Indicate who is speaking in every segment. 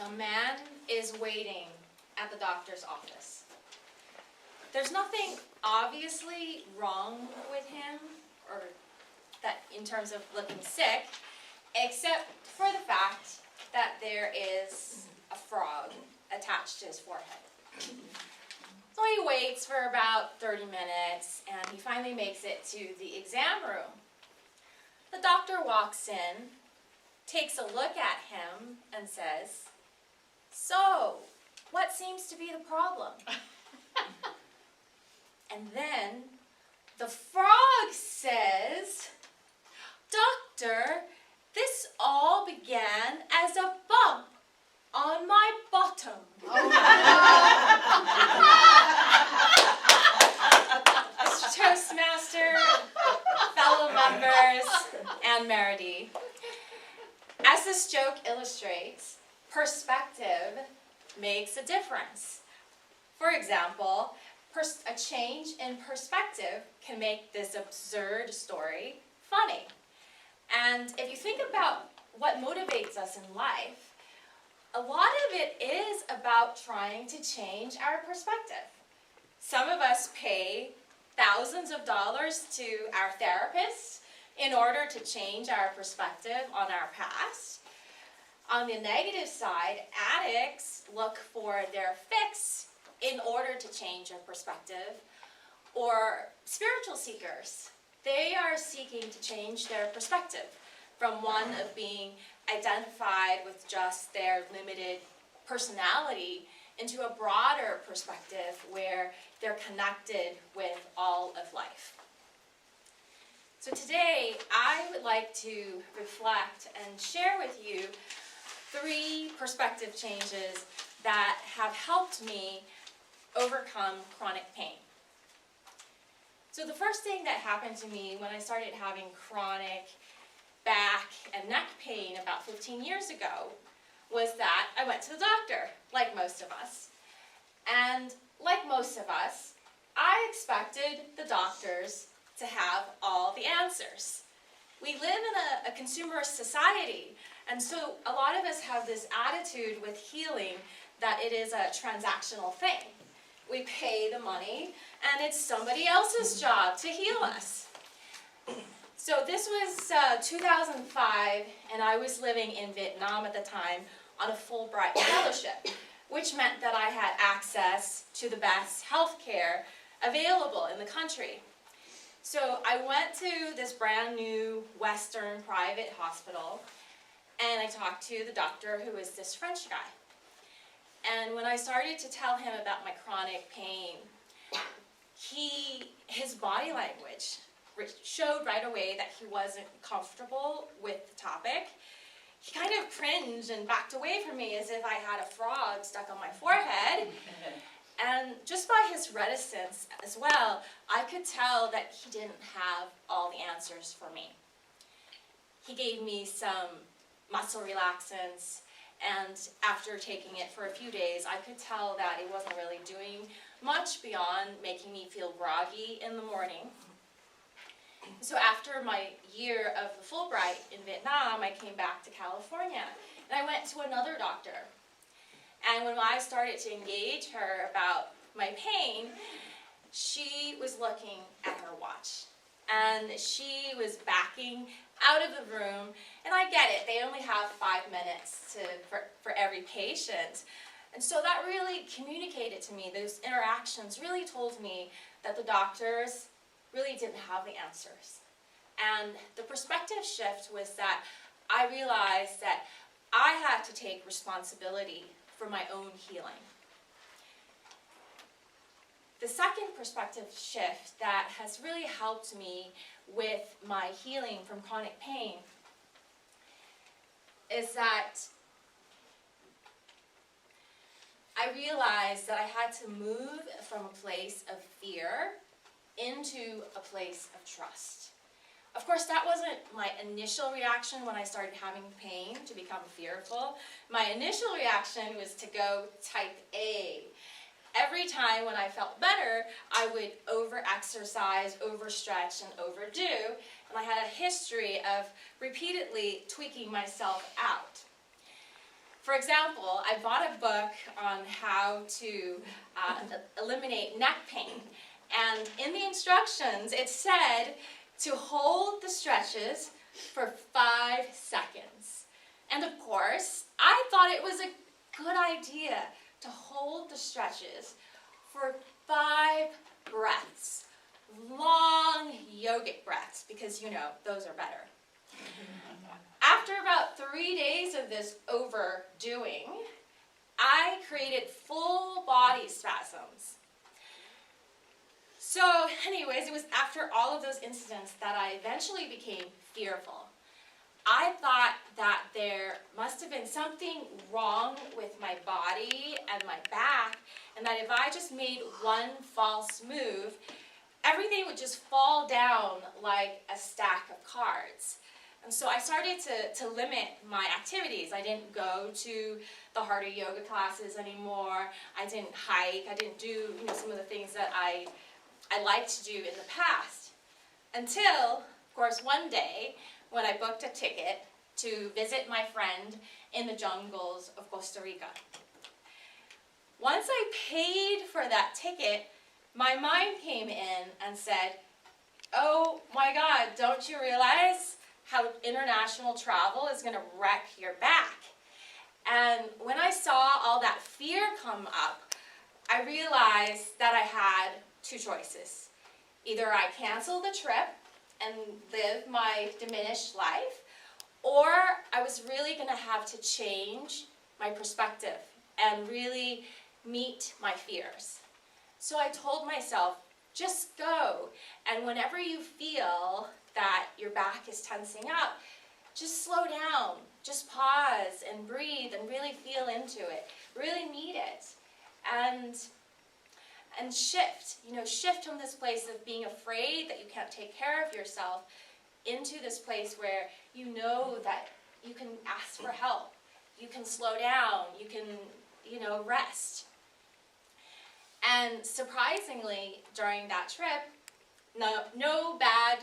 Speaker 1: a man is waiting at the doctor's office. There's nothing obviously wrong with him, or that in terms of looking sick, except for the fact that there is a frog attached to his forehead. So he waits for about 30 minutes, and he finally makes it to the exam room. The doctor walks in, takes a look at him, and says, "So, what seems to be the problem?" And then the frog says, "Doctor, this all began as a bump on my bottom." Mr. Toastmaster, fellow members, and Meredy, as this joke illustrates, perspective makes a difference. For example, a change in perspective can make this absurd story funny. And if you think about what motivates us in life, a lot of it is about trying to change our perspective. Some of us pay thousands of dollars to our therapists in order to change our perspective on our past. On the negative side, addicts look for their fix in order to change their perspective. Or spiritual seekers, they are seeking to change their perspective from one of being identified with just their limited personality into a broader perspective where they're connected with all of life. So today, I would like to reflect and share with you 3 perspective changes that have helped me overcome chronic pain. So the first thing that happened to me when I started having chronic back and neck pain about 15 years ago was that I went to the doctor, like most of us. And like most of us, I expected the doctors to have all the answers. We live in a consumerist society, and so a lot of us have this attitude with healing that it is a transactional thing. We pay the money, and it's somebody else's job to heal us. So this was 2005, and I was living in Vietnam at the time on a Fulbright fellowship, which meant that I had access to the best health care available in the country. So I went to this brand new Western private hospital, and I talked to the doctor, who was this French guy. And when I started to tell him about my chronic pain, his body language showed right away that he wasn't comfortable with the topic. He kind of cringed and backed away from me as if I had a frog stuck on my forehead. And just by his reticence as well, I could tell that he didn't have all the answers for me. He gave me some muscle relaxants, and after taking it for a few days, I could tell that it wasn't really doing much beyond making me feel groggy in the morning. So after my year of the Fulbright in Vietnam, I came back to California, and I went to another doctor. And when I started to engage her about my pain, she was looking at her watch. And she was backing out of the room. And I get it, they only have 5 minutes for every patient. And so that really communicated to me, those interactions really told me that the doctors really didn't have the answers. And the perspective shift was that I realized that I had to take responsibility for my own healing. The second perspective shift that has really helped me with my healing from chronic pain is that I realized that I had to move from a place of fear into a place of trust. Of course, that wasn't my initial reaction when I started having pain, to become fearful. My initial reaction was to go type A. Every time when I felt better, I would over-exercise, overstretch, and overdo, and I had a history of repeatedly tweaking myself out. For example, I bought a book on how to eliminate neck pain. And in the instructions, it said to hold the stretches for 5 seconds. And of course, I thought it was a good idea to hold the stretches for 5 breaths. Long yogic breaths, because you know, those are better. After about 3 days of this overdoing, I created full body spasms. So anyways, it was after all of those incidents that I eventually became fearful. I thought that there must have been something wrong with my body and my back, and that if I just made one false move, everything would just fall down like a stack of cards. And so I started to limit my activities. I didn't go to the harder yoga classes anymore. I didn't hike. I didn't do some of the things that I liked to do in the past. Until, of course, one day when I booked a ticket to visit my friend in the jungles of Costa Rica. Once I paid for that ticket, my mind came in and said, "Oh my God, don't you realize how international travel is going to wreck your back?" And when I saw all that fear come up, I realized that I had 2 choices. Either I cancel the trip and live my diminished life, or I was really going to have to change my perspective and really meet my fears. So I told myself, just go, and whenever you feel that your back is tensing up, just slow down, just pause and breathe and really feel into it, really meet it, and shift, shift from this place of being afraid that you can't take care of yourself into this place where you know that you can ask for help, you can slow down, you can, rest. And surprisingly, during that trip, no bad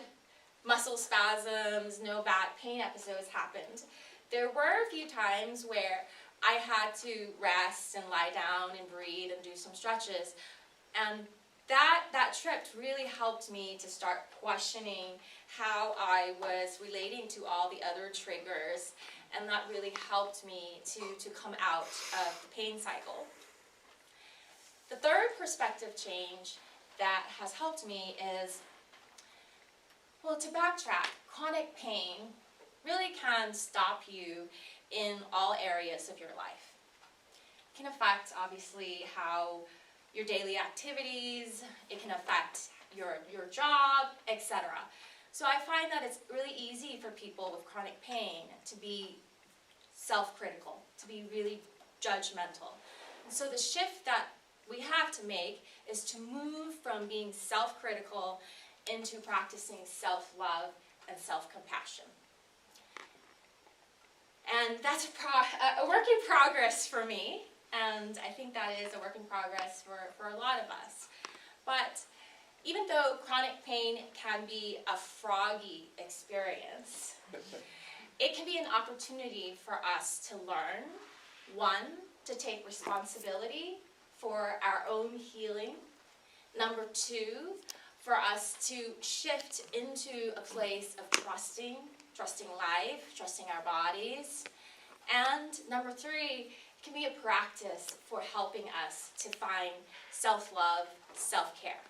Speaker 1: muscle spasms, no bad pain episodes happened. There were a few times where I had to rest and lie down and breathe and do some stretches. And that trip really helped me to start questioning how I was relating to all the other triggers, and that really helped me to come out of the pain cycle. The third perspective change that has helped me is, well, to backtrack, chronic pain really can stop you in all areas of your life. It can affect, obviously, how your daily activities, it can affect your job, etc. So I find that it's really easy for people with chronic pain to be self-critical, to be really judgmental. And so the shift that we have to make is to move from being self-critical into practicing self-love and self-compassion. And that's a work in progress for me. And I think that is a work in progress for a lot of us. But even though chronic pain can be a froggy experience, it can be an opportunity for us to learn, 1, to take responsibility for our own healing. Number 2, for us to shift into a place of trusting life, trusting our bodies. And number 3, it can be a practice for helping us to find self-love, self-care.